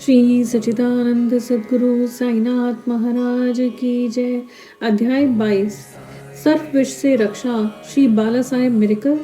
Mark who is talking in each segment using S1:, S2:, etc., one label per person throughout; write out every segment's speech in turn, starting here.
S1: श्री सच्चिदानंद सद्गुरु साईनाथ महाराज की जय। अध्याय 22। सर्प विष से रक्षा। श्री बाला साहेब मिरकर,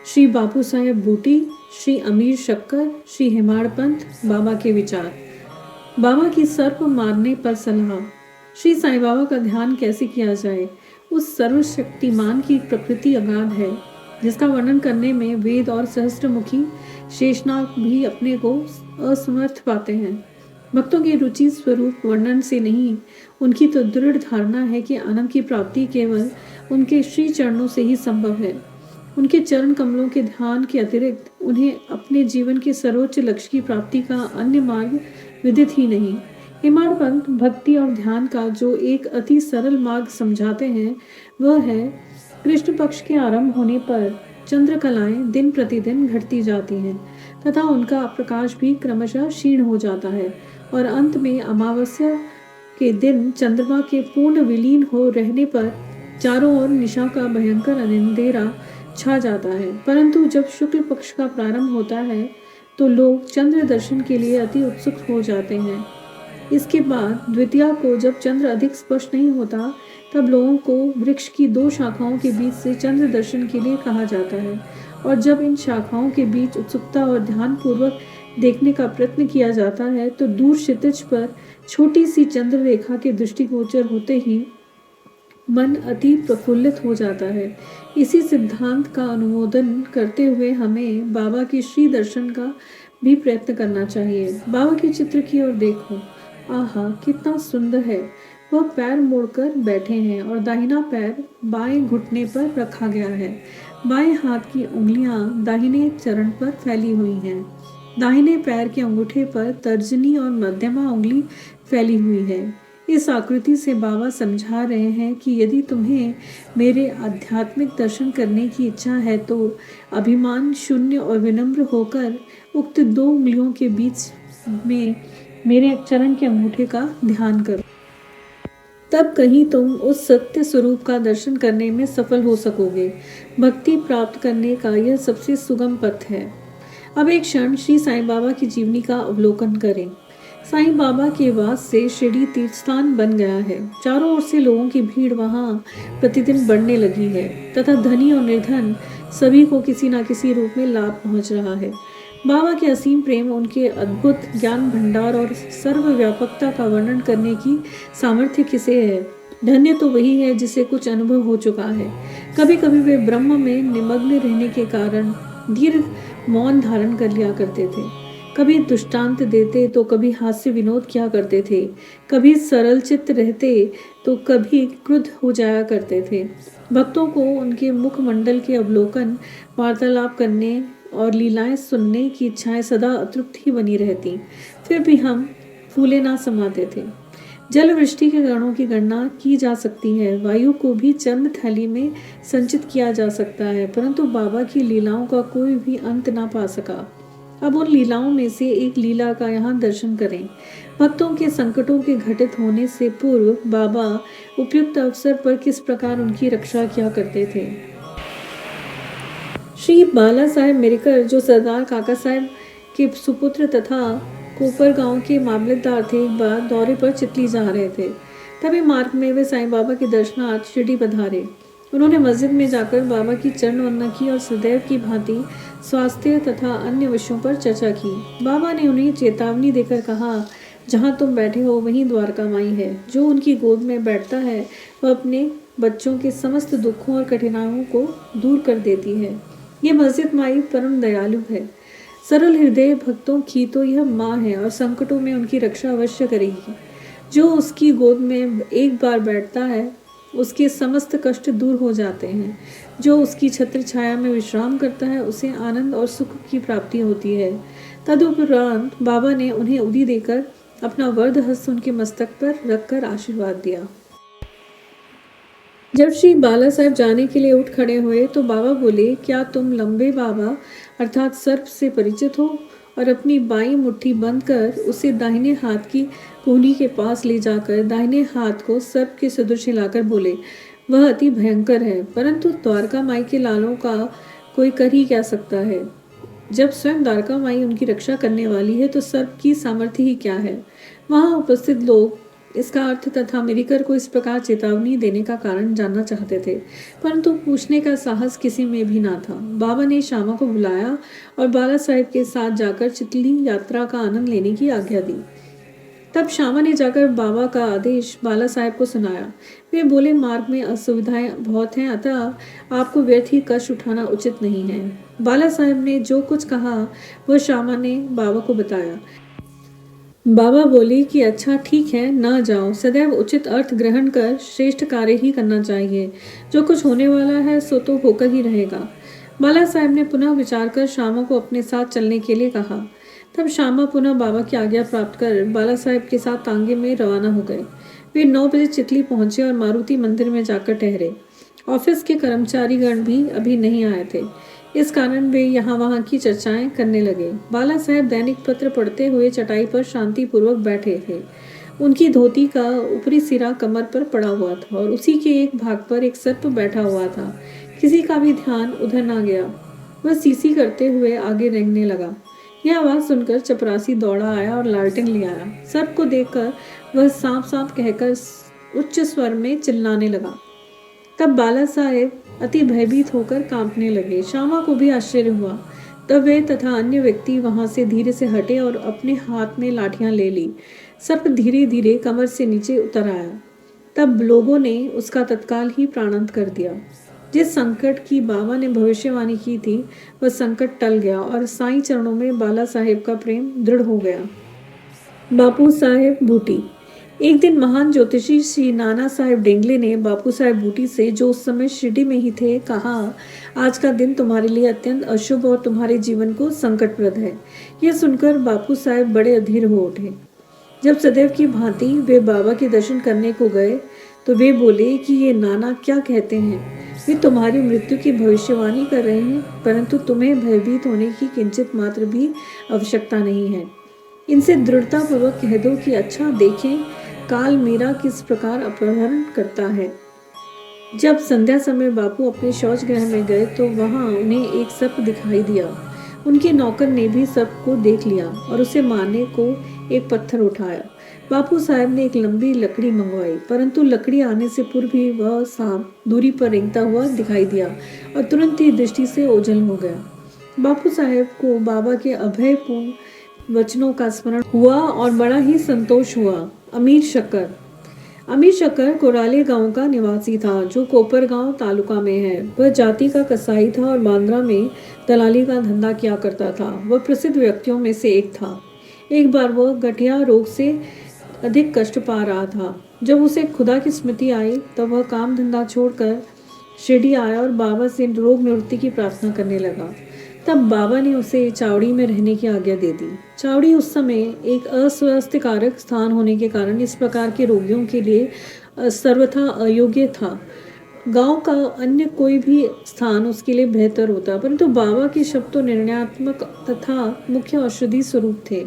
S1: श्री बापू साहेब बूटी, श्री अमीर शक्कर, श्री हेमाड़ पंत। बाबा के विचार। बाबा की सर्प मारने पर सलाह। श्री साईं बाबा का ध्यान कैसे किया जाए। उस सर्वशक्तिमान की प्रकृति अगाध है जिसका वर्णन करने में वेद और सहस्त्रमुखी शेषनाग भी अपने को असमर्थ पाते हैं। भक्तों की रुचि स्वरूप वर्णन से नहीं, उनकी तो दृढ़ धारणा है कि आनंद की प्राप्ति केवल उनके श्री चरणों से ही संभव है। उनके चरण कमलों के ध्यान के अतिरिक्त उन्हें अपने जीवन के सर्वोच्च लक्ष्य की प्राप्ति का अन्य मार्ग विदित ही नहीं। हेमाड़ पंत भक्ति और ध्यान का जो एक अति सरल मार्ग समझाते हैं वह है, कृष्ण पक्ष के आरंभ होने पर चंद्रकलाएं दिन प्रतिदिन घटती जाती हैं तथा उनका प्रकाश भी क्रमशः क्षीण हो जाता है और अंत में अमावस्या के दिन चंद्रमा के पूर्ण विलीन हो रहने पर चारों ओर निशा का भयंकर अंधेरा छा जाता है। परंतु जब शुक्ल पक्ष का प्रारंभ होता है तो लोग चंद्र दर्शन के लिए अति उत्सुक हो जाते हैं। इसके बाद द्वितीया को जब चंद्र अधिक स्पष्ट नहीं होता तब लोगों को वृक्ष की दो शाखाओं के बीच से चंद्र दर्शन के लिए कहा जाता है और जब इन शाखाओं के बीच उत्सुकता और ध्यान पूर्वक देखने का प्रयत्न किया जाता है तो दूर क्षितिज पर छोटी सी चंद्र रेखा के दृष्टिगोचर होते ही मन अति प्रफुल्लित हो जाता है। इसी सिद्धांत का अनुमोदन करते हुए हमें बाबा की श्री दर्शन का भी प्रयत्न करना चाहिए। बाबा के चित्र की ओर देखो, आहा कितना सुंदर है। वह पैर मोड़कर बैठे हैं और दाहिना पैर बाएं घुटने पर रखा गया है। बाएं हाथ की उंगलियां दाहिने चरण पर फैली हुई हैं। दाहिने पैर के अंगूठे पर तर्जनी और मध्यमा उंगली फैली हुई है। इस आकृति से बाबा समझा रहे हैं कि यदि तुम्हें मेरे आध्यात्मिक दर्शन करने की इच्छा है तो अभिमान शून्य और विनम्र होकर उक्त दो उंगलियों के बीच में मेरे चरण के अंगूठे का ध्यान करो। तब कहीं तुम उस सत्य स्वरूप का दर्शन करने में सफल हो सकोगे। भक्ति प्राप्त करने का यह सबसे सुगम पथ है। अब एक क्षण श्री साईं बाबा की जीवनी का अवलोकन करें। साईं बाबा के वास से शिरडी तीर्थस्थान बन गया है। चारों ओर से लोगों की भीड़ वहां प्रतिदिन बढ़ने लगी है तथा धनी और निर्धन सभी को किसी न किसी रूप में लाभ पहुंच रहा है। बाबा के असीम प्रेम, उनके अद्भुत ज्ञान भंडार और सर्वव्यापकता का वर्णन करने की सामर्थ्य किसे है। धन्य तो वही है जिसे कुछ अनुभव हो चुका है। कभी कभी वे ब्रह्म में निमग्न रहने के कारण दीर्घ मौन धारण कर लिया करते थे। कभी दृष्टांत देते तो कभी हास्य विनोद किया करते थे। कभी सरल चित्त रहते तो कभी क्रुद्ध हो जाया करते थे। भक्तों को उनके मुखमंडल के अवलोकन, वार्तालाप करने और लीलाएं सुनने की इच्छाएं सदा अतृप्त ही बनी रहती। फिर भी हम फूले ना समाते थे। जल वृष्टि के गणों की गणना की जा सकती है, वायु को भी चर्म थैली में संचित किया जा सकता है, परंतु बाबा की लीलाओं का कोई भी अंत ना पा सका। अब उन लीलाओं में से एक लीला का यहाँ दर्शन करें। भक्तों के संकटों के घटित होने से पूर्व बाबा उपयुक्त अवसर पर किस प्रकार उनकी रक्षा किया करते थे। श्री बाला साहेब मिरकर, जो सरदार काका साहेब के सुपुत्र तथा कोपर गांव के मामलेदार थे, एक बार दौरे पर चितली जा रहे थे। तभी मार्ग में वे साईं बाबा के दर्शनार्थ शिरडी पधारे। उन्होंने मस्जिद में जाकर बाबा की चरण वंदना की और सदैव की भांति स्वास्थ्य तथा अन्य विषयों पर चर्चा की। बाबा ने उन्हें चेतावनी देकर कहा, जहाँ तुम बैठे हो वहीं द्वारका माई है। जो उनकी गोद में बैठता है वह अपने बच्चों के समस्त दुखों और कठिनाइयों को दूर कर देती है। ये मस्जिद माई परम दयालु है। सरल हृदय भक्तों की तो यह माँ है और संकटों में उनकी रक्षा अवश्य करेगी। जो उसकी गोद में एक बार बैठता है उसके समस्त कष्ट दूर हो जाते हैं। जो उसकी छत्र छाया में विश्राम करता है उसे आनंद और सुख की प्राप्ति होती है। तदुपरांत बाबा ने उन्हें उदी देकर अपना वरद हस्त उनके मस्तक पर रखकर आशीर्वाद दिया। जब श्री बाला साहेब जाने के लिए उठ खड़े हुए तो बाबा बोले, क्या तुम लंबे बाबा अर्थात सर्प से परिचित हो? और अपनी बाईं मुट्ठी बंद कर उसे दाहिने हाथ की कोहनी के पास ले जाकर दाहिने हाथ को सर्प के सदृश हिलाकर बोले, वह अति भयंकर है, परंतु द्वारका माई के लालों का कोई कर ही क्या सकता है। जब स्वयं द्वारका माई उनकी रक्षा करने वाली है तो सर्प की सामर्थ्य ही क्या है। वहां उपस्थित लोग इसका अर्थ तथा मिरिकर को इस प्रकार चेतावनी देने का कारण जानना चाहते थे, परंतु पूछने का साहस किसी में भी ना था। बाबा ने श्यामा को बुलाया और बाला साहेब के साथ जाकर चितली यात्रा का आनंद लेने की आज्ञा दी। तब श्यामा ने जाकर बाबा का आदेश बाला साहेब को सुनाया। वे बोले, मार्ग में असुविधाएं बहुत हैं, अतः आपको व्यर्थ ही कष्ट उठाना उचित नहीं है। बाला साहेब ने जो कुछ कहा वह श्यामा ने बाबा को बताया। बाबा बोली कि अच्छा ठीक है, ना जाओ, सदैव उचित अर्थ ग्रहण कर श्रेष्ठ कार्य ही करना चाहिए। जो कुछ होने वाला है सो तो होकर ही रहेगा। बाला साहेब ने पुनः विचार कर श्यामा को अपने साथ चलने के लिए कहा। तब श्यामा पुनः बाबा की आज्ञा प्राप्त कर बाला साहेब के साथ तांगे में रवाना हो गए। वे 9 बजे चितली पहुंचे और मारुति मंदिर में जाकर ठहरे। ऑफिस के कर्मचारीगण भी अभी नहीं आए थे, इस कारण वे यहाँ वहाँ की चर्चाएं करने लगे। बाला साहेब दैनिक पत्र पढ़ते हुए चटाई पर शांतिपूर्वक बैठे थे। उनकी धोती का ऊपरी सिरा कमर पर पड़ा हुआ था और उसी के एक भाग पर एक सर्प बैठा हुआ था। किसी का भी ध्यान उधर ना गया। वह सीसी करते हुए आगे रेंगने लगा। यह आवाज सुनकर चपरासी दौड़ा आया और लालटेन ले आया। सर्प को देखकर वह सांप सांप कहकर उच्च स्वर में चिल्लाने लगा। तब बाला साहेब अति भयभीत होकर कांपने लगे। श्यामा को भी आश्चर्य हुआ। तब वे तथा अन्य व्यक्ति वहां से धीरे से हटे और अपने हाथ में लाठियां ले ली। सर्प धीरे धीरे कमर से नीचे उतर आया। तब लोगों ने उसका तत्काल ही प्राणांत कर दिया। जिस संकट की बाबा ने भविष्यवाणी की थी वह संकट टल गया और साईं चरणों में बाला साहेब का प्रेम दृढ़ हो गया। बापू साहेब बूटी। एक दिन महान ज्योतिषी श्री नाना साहेब डेंगले ने बापू साहेब बूटी से, जो उस समय शिरडी में ही थे, कहा, आज का दिन तुम्हारे लिए अत्यंत अशुभ और तुम्हारे जीवन को संकटप्रद है। यह सुनकर बापू साहेब बड़े अधीर हो उठे। जब सदैव की भांति वे बाबा के दर्शन करने को गए तो वे बोले कि ये नाना क्या कहते हैं। वे तुम्हारी मृत्यु की भविष्यवाणी कर रहे हैं, परंतु तुम्हें भयभीत होने की किंचित मात्र भी आवश्यकता नहीं है। इनसे दृढ़तापूर्वक कह दो कि अच्छा देखें काल मेरा किस प्रकार अपहरण करता है। जब संध्या समय बापू अपने शौच गृह में गए तो वहां उन्हें एक सर्प दिखाई दिया। उनके नौकर ने भी सर्प को देख लिया और उसे मारने को एक पत्थर उठाया। बापू साहब ने एक लंबी लकड़ी मंगवाई, परंतु लकड़ी आने से पूर्व ही वह सांप दूरी पर रेंगता हुआ दिखाई दिया और तुरंत ही दृष्टि से ओझल हो गया। बापू साहब को बाबा के अभयपूर्ण वचनों का स्मरण हुआ और बड़ा ही संतोष हुआ। अमीर शक्कर कोराले गांव का निवासी था, जो कोपर गांव तालुका में है। वह जाति का कसाई था और बांद्रा में दलाली का धंधा किया करता था। वह प्रसिद्ध व्यक्तियों में से एक था। एक बार वह गठिया रोग से अधिक कष्ट पा रहा था। जब उसे खुदा की स्मृति आई तब वह काम धंधा छोड़कर शिरडी आया और बाबा से रोग निवृत्ति की प्रार्थना करने लगा। तब बाबा ने उसे चावड़ी में रहने की आज्ञा दे दी। चावड़ी उस समय एक अस्वास्थ्यकारक स्थान होने के कारण इस प्रकार के रोगियों के लिए सर्वथा अयोग्य था। गांव का अन्य कोई भी स्थान उसके लिए बेहतर होता, परंतु बाबा के शब्द तो निर्णयात्मक तथा मुख्य औषधि स्वरूप थे।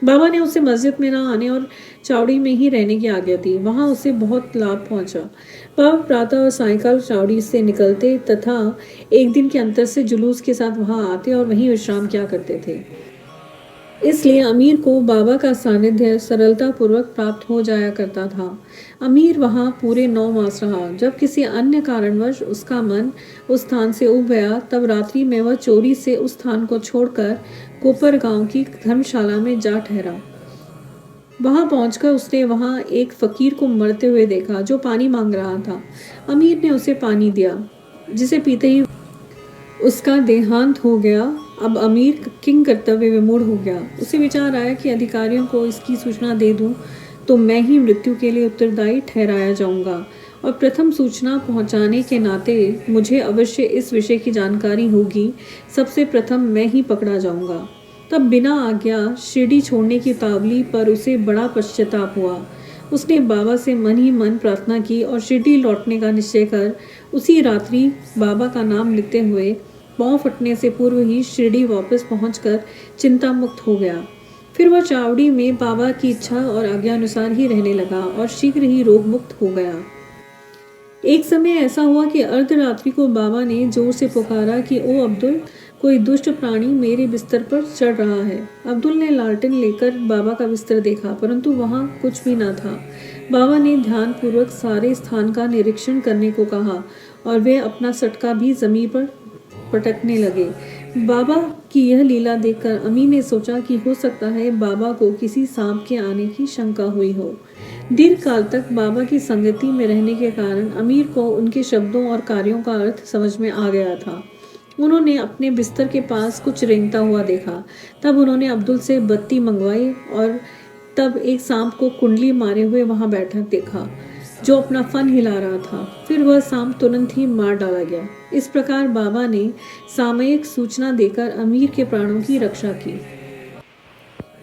S1: बाबा ने उसे मस्जिद में न आने और चावड़ी में ही रहने की आज्ञा दी। वहां उसे बहुत लाभ पहुंचा। बाबा प्रातः और सायंकाल चावड़ी से निकलते तथा एक दिन के अंतर से जुलूस के साथ वहां आते और वहीं विश्राम किया करते थे। इसलिए अमीर को बाबा का सानिध्य सरलता पूर्वक प्राप्त हो जाया करता था। अमीर वहां पूरे 9 मास रहा। जब किसी अन्य कारणवश उसका मन उस स्थान से उब गया तब रात्रि में वह चोरी से उस स्थान को छोड़कर कोपर गांव की धर्मशाला में जा ठहरा। वहां पहुंचकर उसने वहां एक फकीर को मरते हुए देखा जो पानी मांग रहा था। अमीर ने उसे पानी दिया, जिसे पीते ही उसका देहांत हो गया। अब अमीर किंग कर्तव्य विमूढ़ हो गया। उसे विचार आया कि अधिकारियों को इसकी सूचना दे दूं तो मैं ही मृत्यु के लिए उत्तरदायी ठहराया जाऊंगा और प्रथम सूचना पहुंचाने के नाते मुझे अवश्य इस विषय की जानकारी होगी। सबसे प्रथम मैं ही पकड़ा जाऊंगा। तब बिना आज्ञा शिरडी छोड़ने की तावली पर उसे बड़ा पश्चाताप हुआ। उसने बाबा से मन ही मन प्रार्थना की और शिरडी लौटने का निश्चय कर उसी रात्रि बाबा का नाम लेते हुए पाँव फटने से पूर्व ही शिरडी वापस पहुंचकर चिंता मुक्त हो गया। फिर वह चावड़ी में बाबा की इच्छा और आज्ञा अनुसार ही रहने लगा और शीघ्र ही रोग मुक्त हो गया। एक समय ऐसा हुआ कि अर्धरात्रि को बाबा ने जोर से पुकारा कि ओ अब्दुल, कोई दुष्ट प्राणी मेरे बिस्तर पर चढ़ रहा है। अब्दुल ने लालटेन लेकर बाबा का बिस्तर देखा, परंतु वहां कुछ भी न था। बाबा ने ध्यानपूर्वक सारे स्थान का निरीक्षण करने को कहा और वे अपना सटका भी जमीन पर पटकने लगे। बाबा की यह लीला देखकर अमी ने सोचा कि हो सकता है बाबा को किसी सांप के आने की शंका हुई हो। दीर्घ काल तक बाबा की संगति में रहने के कारण अमीर को उनके शब्दों और कार्यों का अर्थ समझ में आ गया था। उन्होंने अपने बिस्तर के पास कुछ रेंगता हुआ देखा। तब उन्होंने अब्दुल से बत्ती मंगवाई और तब एक सांप को कुंडली मारे हुए वहां बैठा देखा, जो अपना फन हिला रहा था। फिर वह सांप तुरंत ही मार डाला गया। इस प्रकार बाबा ने सामयिक सूचना देकर अमीर के प्राणों की रक्षा की।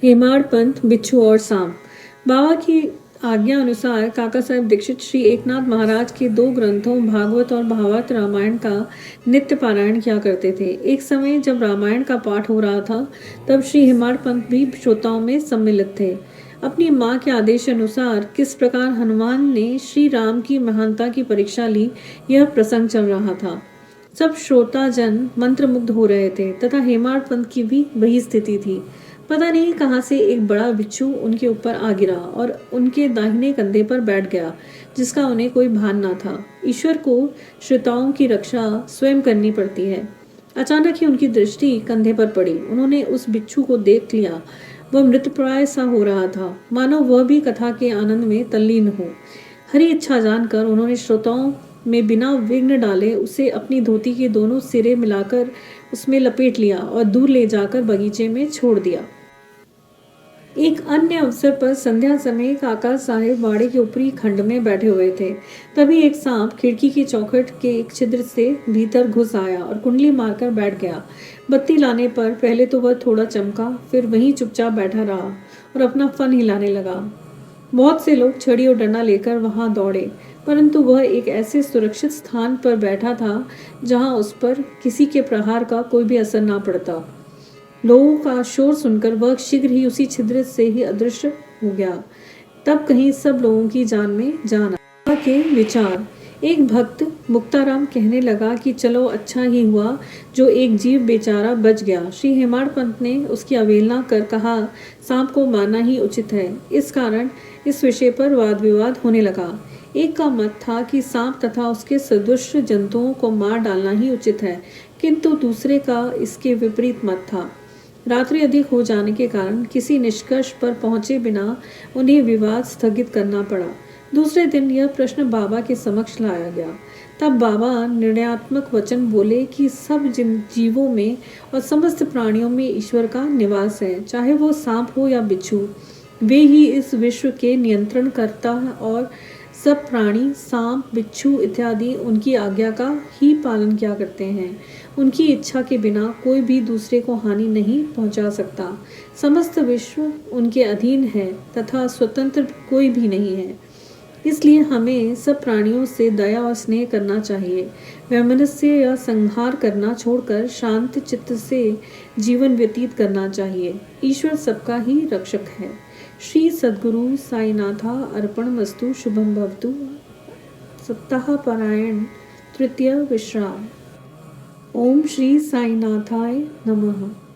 S1: हेमाड़ पंथ, बिच्छू और सांप। बाबा की आज्ञा अनुसार काका साहेब दीक्षित श्री एकनाथ महाराज के 2 ग्रंथों भागवत और भावार्थ रामायण का नित्य पारायण किया करते थे। एक समय जब रामायण का पाठ हो रहा था, तब श्री हेमाड़ पंथ भी श्रोताओं में सम्मिलित थे। अपनी माँ के आदेश अनुसार किस प्रकार हनुमान ने श्री राम की महानता की परीक्षा ली, यह प्रसंग चल रहा था। सब श्रोता जन मंत्रमुग्ध हो रहे थे तथा हेमाड़ पंथ की भी वही स्थिति थी। पता नहीं कहां से एक बड़ा बिच्छू उनके ऊपर आ गिरा और उनके दाहिने कंधे पर बैठ गया, जिसका उन्हें कोई भान न था। ईश्वर को श्रोताओं की रक्षा स्वयं करनी पड़ती है। अचानक ही उनकी दृष्टि कंधे पर पड़ी। उन्होंने उस बिच्छू को देख लिया। वह मृतप्राय सा हो रहा था, मानो वह भी कथा के आनंद में तल्लीन हो। हरी इच्छा जानकर उन्होंने श्रोताओं में बिना विघ्न डाले उसे अपनी धोती के दोनों सिरे मिलाकर उसमें लपेट लिया और दूर ले जाकर बगीचे में छोड़ दिया। एक अन्य अवसर पर संध्या समय काका साहेब वाड़े के ऊपरी खंड में बैठे हुए थे। तभी एक सांप खिड़की की चौखट के एक छिद्र से भीतर घुस आया और कुंडली मारकर बैठ गया। बत्ती लाने पर पहले तो वह थोड़ा चमका, फिर वहीं चुपचाप बैठा रहा और अपना फन हिलाने लगा। बहुत से लोग छड़ी और डंडा लेकर वहां दौड़े, परंतु वह एक ऐसे सुरक्षित स्थान पर बैठा था जहां उस पर किसी के प्रहार का कोई भी असर ना पड़ता। लोगों का शोर सुनकर वह शीघ्र ही उसी छिद्र से ही अदृश्य हो गया। तब कहीं सब लोगों की जान में जान आ के विचार। एक भक्त मुक्ताराम कहने लगा कि चलो अच्छा ही हुआ जो एक जीव बेचारा बच गया। श्री हेमाड़ पंत ने उसकी अवहेलना कर कहा, सांप को मारना ही उचित है। इस कारण इस विषय पर वाद विवाद होने लगा। एक का मत था कि सांप तथा उसके सदृश जंतुओं को मार डालना ही उचित है, किंतु दूसरे का इसके विपरीत मत था। रात्रि अधिक हो जाने के कारण किसी निष्कर्ष पर पहुंचे बिना उन्हें विवाद स्थगित करना पड़ा। दूसरे दिन यह प्रश्न बाबा के समक्ष लाया गया। तब बाबा निर्णयात्मक वचन बोले कि सब जीवों में और समस्त प्राणियों में ईश्वर का निवास है, चाहे वो सांप हो या बिच्छू। वे ही इस विश्व के नियंत्रण करता और सब प्राणी सांप, बिच्छू इत्यादि उनकी आज्ञा का ही पालन किया करते हैं। उनकी इच्छा के बिना कोई भी दूसरे को हानि नहीं पहुंचा सकता। समस्त विश्व उनके अधीन है तथा स्वतंत्र कोई भी नहीं है। इसलिए हमें सब प्राणियों से दया और स्नेह करना चाहिए। वैमनस्य या संहार करना छोड़कर शांत चित्त से जीवन व्यतीत करना चाहिए। ईश्वर सबका ही रक्षक है। श्री सद्गुरु साईनाथा अर्पणमस्तु। शुभम भवतु। सप्ताह पारायण तृतीय विश्राम। ओम श्री साईनाथाय नमः।